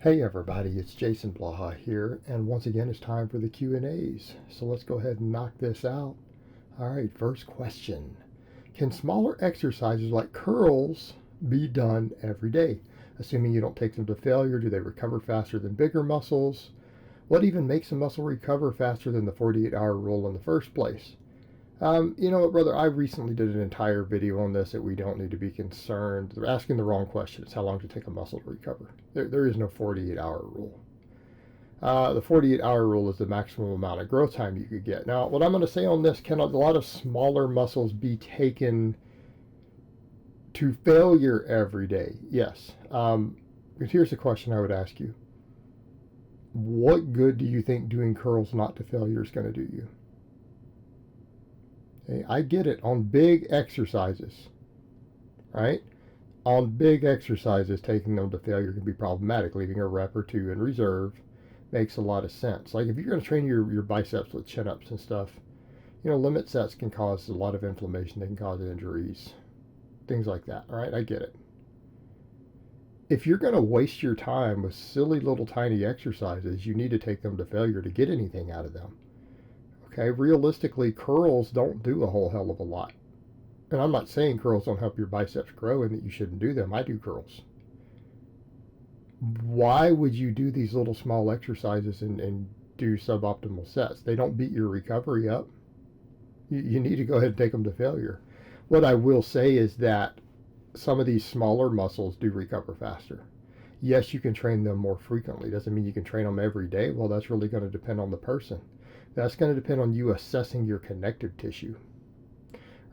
Hey everybody, it's Jason Blaha here, and once again it's time for the Q&As. So let's go ahead and knock this out. All right, first question. Can smaller exercises like curls be done every day? Assuming you don't take them to failure, do they recover faster than bigger muscles? What even makes a muscle recover faster than the 48-hour rule in the first place? You know what, brother? I recently did an entire video on this that we don't need to be concerned. They're asking the wrong question. It's how long to take a muscle to recover. There is no 48-hour rule. The 48-hour rule is the maximum amount of growth time you could get. Now, what I'm going to say on this, can a lot of smaller muscles be taken to failure every day? Yes. But here's the question I would ask you. What good do you think doing curls not to failure is going to do you? Okay, I get it on big exercises, right? On big exercises, taking them to failure can be problematic. Leaving a rep or two in reserve makes a lot of sense. Like if you're going to train your biceps with chin-ups and stuff, limit sets can cause a lot of inflammation. They can cause injuries, things like that, right? I get it. If you're going to waste your time with silly little tiny exercises, you need to take them to failure to get anything out of them. Okay, realistically, curls don't do a whole hell of a lot. And I'm not saying curls don't help your biceps grow and that you shouldn't do them. I do curls. Why would you do these little small exercises and do suboptimal sets? They don't beat your recovery up. You need to go ahead and take them to failure. What I will say is that some of these smaller muscles do recover faster. Yes, you can train them more frequently. Doesn't mean you can train them every day. Well, that's really going to depend on the person. That's going to depend on you assessing your connective tissue,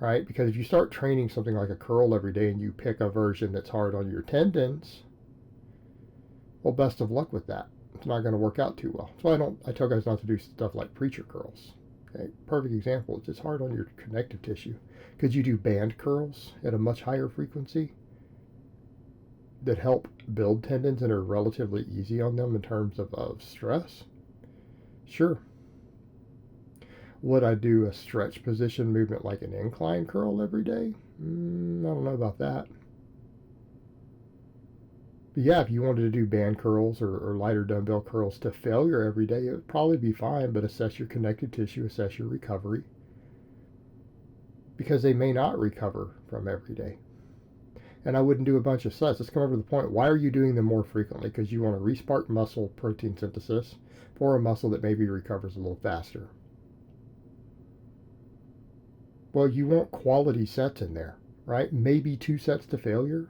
right? Because if you start training something like a curl every day and you pick a version that's hard on your tendons, well, best of luck with that. It's not going to work out too well. So I tell guys not to do stuff like preacher curls. Okay, perfect example. It's just hard on your connective tissue. Could you do band curls at a much higher frequency that help build tendons and are relatively easy on them in terms of stress? Sure. Would I do a stretch position movement like an incline curl every day? I don't know about that. But yeah, if you wanted to do band curls or lighter dumbbell curls to failure every day, it would probably be fine, but assess your connective tissue, assess your recovery, because they may not recover from every day. And I wouldn't do a bunch of sets. Let's come over to the point. Why are you doing them more frequently? Because you want to respark muscle protein synthesis for a muscle that maybe recovers a little faster. Well, you want quality sets in there, right? Maybe 2 sets to failure.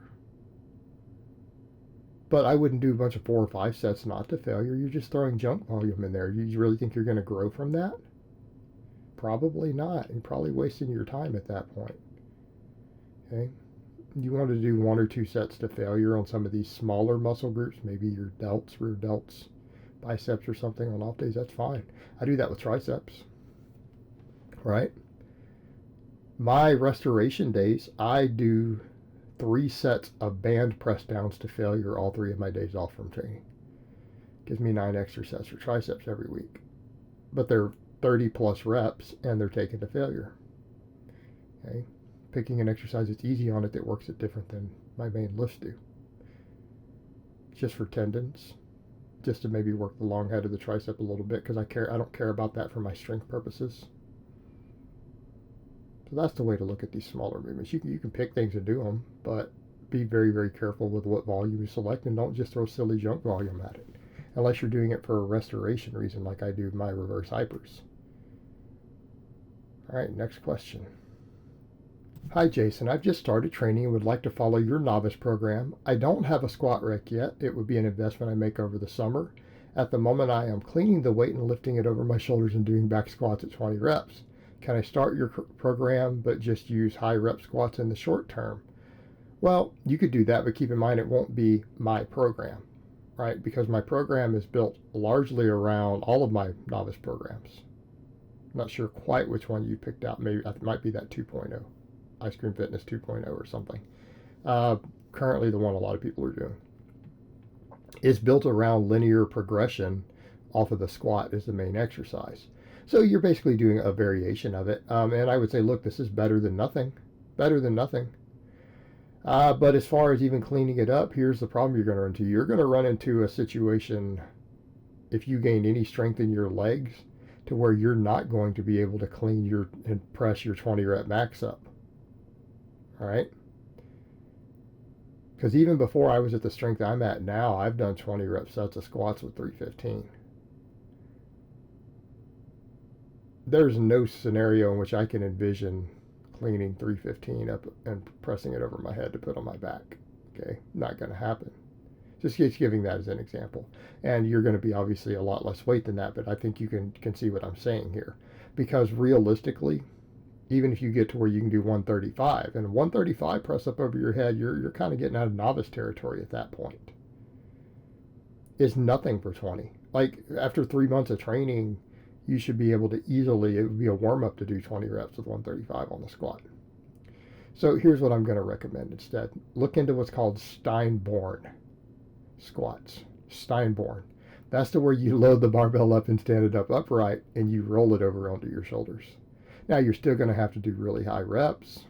But I wouldn't do a bunch of 4 or 5 sets not to failure. You're just throwing junk volume in there. You really think you're going to grow from that? Probably not. You're probably wasting your time at that point. Okay? You want to do 1 or 2 sets to failure on some of these smaller muscle groups, maybe your delts, rear delts, biceps or something on off days, that's fine. I do that with triceps, right? My restoration days, I do 3 sets of band press downs to failure all 3 of my days off from training. Gives me 9 extra sets for triceps every week. But they're 30 plus reps and they're taken to failure. Okay? Picking an exercise that's easy on it that works it different than my main lifts do. Just for tendons. Just to maybe work the long head of the tricep a little bit because I don't care about that for my strength purposes. So that's the way to look at these smaller movements. You can pick things and do them, but be very, very careful with what volume you select and don't just throw silly junk volume at it. Unless you're doing it for a restoration reason like I do my reverse hypers. All right, next question. Hi Jason, I've just started training and would like to follow your novice program. I don't have a squat rack yet. It would be an investment I make over the summer. At the moment I am cleaning the weight and lifting it over my shoulders and doing back squats at 20 reps. Can I start your program but just use high rep squats in the short term? Well, you could do that, but keep in mind it won't be my program, right? Because my program is built largely around all of my novice programs. I'm not sure quite which one you picked out. Maybe it might be that 2.0, Ice Cream Fitness 2.0 or something. Currently the one a lot of people are doing. It's built around linear progression off of the squat as the main exercise. So you're basically doing a variation of it. And I would say, look, this is better than nothing. Better than nothing. But as far as even cleaning it up, here's the problem you're going to run into. You're going to run into a situation, if you gain any strength in your legs, to where you're not going to be able to clean your and press your 20 rep max up. All right? Because even before I was at the strength I'm at now, I've done 20 rep sets of squats with 315. There's no scenario in which I can envision cleaning 315 up and pressing it over my head to put on my back. Okay, not going to happen. Just giving that as an example. And you're going to be obviously a lot less weight than that, but I think you can see what I'm saying here. Because realistically, even if you get to where you can do 135, and 135 press up over your head, you're kind of getting out of novice territory at that point. It's nothing for 20. Like after 3 months of training, you should be able to easily, it would be a warm up to do 20 reps with 135 on the squat. So here's what I'm going to recommend instead. Look into what's called Steinborn squats. Steinborn. That's the where you load the barbell up and stand it up upright and you roll it over onto your shoulders. Now you're still going to have to do really high reps,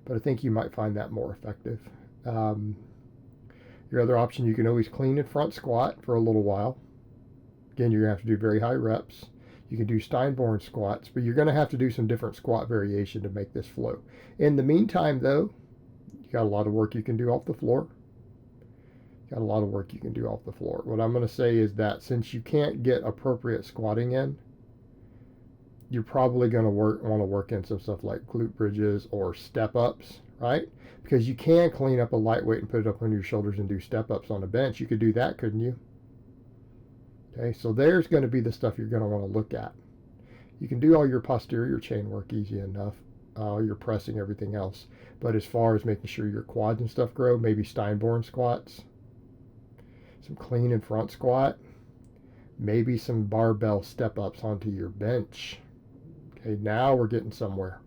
but I think you might find that more effective. Your other option, you can always clean and front squat for a little while. Again, you're going to have to do very high reps. You can do Steinborn squats, but you're going to have to do some different squat variation to make this flow. In the meantime, though, you got a lot of work you can do off the floor. Got a lot of work you can do off the floor. What I'm going to say is that since you can't get appropriate squatting in, you're probably going to want to work in some stuff like glute bridges or step ups, right? Because you can clean up a lightweight and put it up on your shoulders and do step ups on a bench. You could do that, couldn't you? Okay, so there's going to be the stuff you're going to want to look at. You can do all your posterior chain work easy enough. Your pressing, everything else. But as far as making sure your quads and stuff grow, maybe Steinborn squats, some clean and front squat, maybe some barbell step ups onto your bench. Okay, now we're getting somewhere.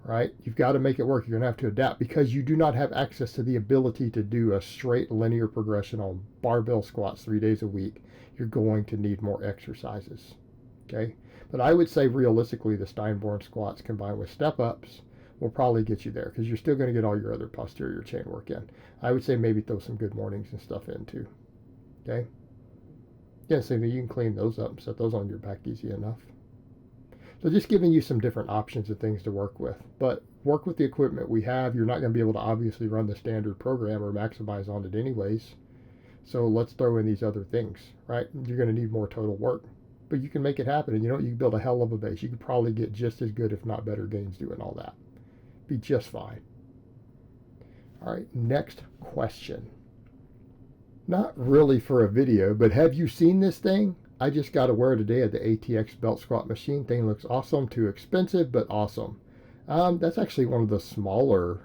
Right? You've got to make it work. You're going to have to adapt because you do not have access to the ability to do a straight linear progression on barbell squats 3 days a week. You're going to need more exercises. Okay? But I would say realistically, the Steinborn squats combined with step ups will probably get you there because you're still going to get all your other posterior chain work in. I would say maybe throw some good mornings and stuff in too. Okay? Yeah, so you can clean those up and set those on your back easy enough. So just giving you some different options of things to work with. But work with the equipment we have. You're not going to be able to obviously run the standard program or maximize on it anyways. So let's throw in these other things, right? You're going to need more total work. But you can make it happen. And you know what? You can build a hell of a base. You could probably get just as good, if not better, gains doing all that. Be just fine. All right, next question. Not really for a video, but have you seen this thing? I just got aware today of the ATX belt squat machine. Thing looks awesome. Too expensive, but awesome. That's actually one of the smaller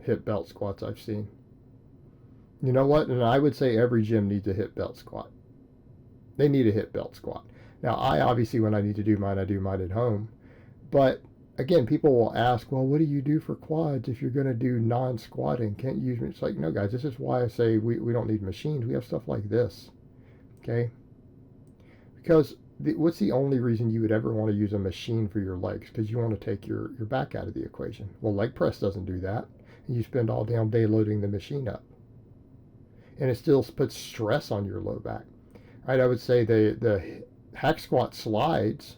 hip belt squats I've seen. You know what? And I would say every gym needs a hip belt squat. They need a hip belt squat. Now, I obviously, when I need to do mine, I do mine at home. But again, people will ask, well, what do you do for quads if you're going to do non-squatting? Can't you use it? It's like, no, guys, this is why I say we don't need machines. We have stuff like this. Okay? Because what's the only reason you would ever want to use a machine for your legs? Because you want to take your back out of the equation. Well, leg press doesn't do that. And you spend all damn day loading the machine up. And it still puts stress on your low back. Right? I would say the hack squat slides,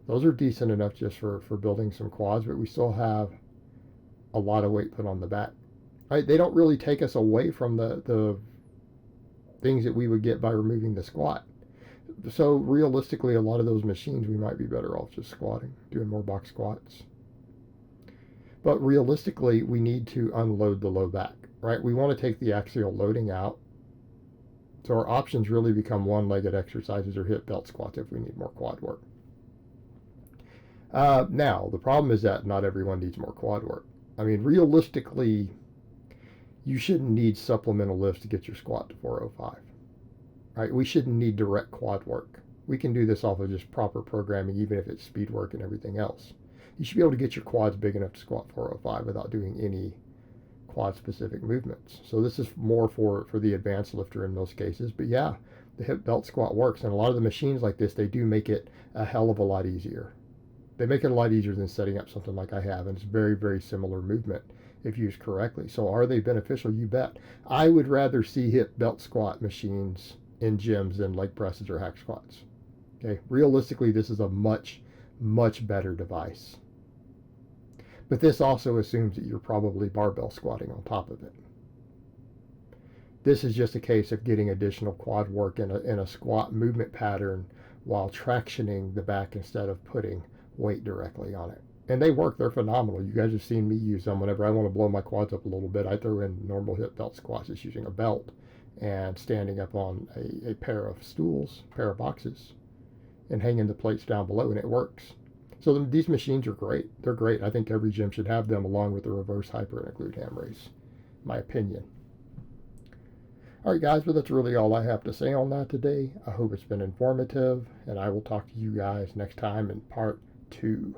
those are decent enough just for building some quads, but we still have a lot of weight put on the back. Right? They don't really take us away from the things that we would get by removing the squat. So realistically, a lot of those machines, we might be better off just squatting, doing more box squats. But realistically, we need to unload the low back, right? We want to take the axial loading out. So our options really become one-legged exercises or hip belt squats if we need more quad work. Now, the problem is that not everyone needs more quad work. I mean, realistically, you shouldn't need supplemental lifts to get your squat to 405. Right? We shouldn't need direct quad work. We can do this off of just proper programming, even if it's speed work and everything else. You should be able to get your quads big enough to squat 405 without doing any quad-specific movements. So this is more for the advanced lifter in most cases. But yeah, the hip belt squat works. And a lot of the machines like this, they do make it a hell of a lot easier. They make it a lot easier than setting up something like I have, and it's very, very similar movement if used correctly. So are they beneficial? You bet. I would rather see hip belt squat machines in gyms than leg presses or hack squats. Okay, realistically, this is a much, much better device. But this also assumes that you're probably barbell squatting on top of it. This is just a case of getting additional quad work in a squat movement pattern while tractioning the back instead of putting weight directly on it. And they work, they're phenomenal. You guys have seen me use them whenever I want to blow my quads up a little bit. I throw in normal hip belt squats just using a belt and standing up on a pair of stools, pair of boxes, and hanging the plates down below, and it works. So these machines are great. They're great. I think every gym should have them along with the reverse hyper and a glute ham raise. My opinion. All right, guys, but that's really all I have to say on that today. I hope it's been informative, and I will talk to you guys next time in part 2.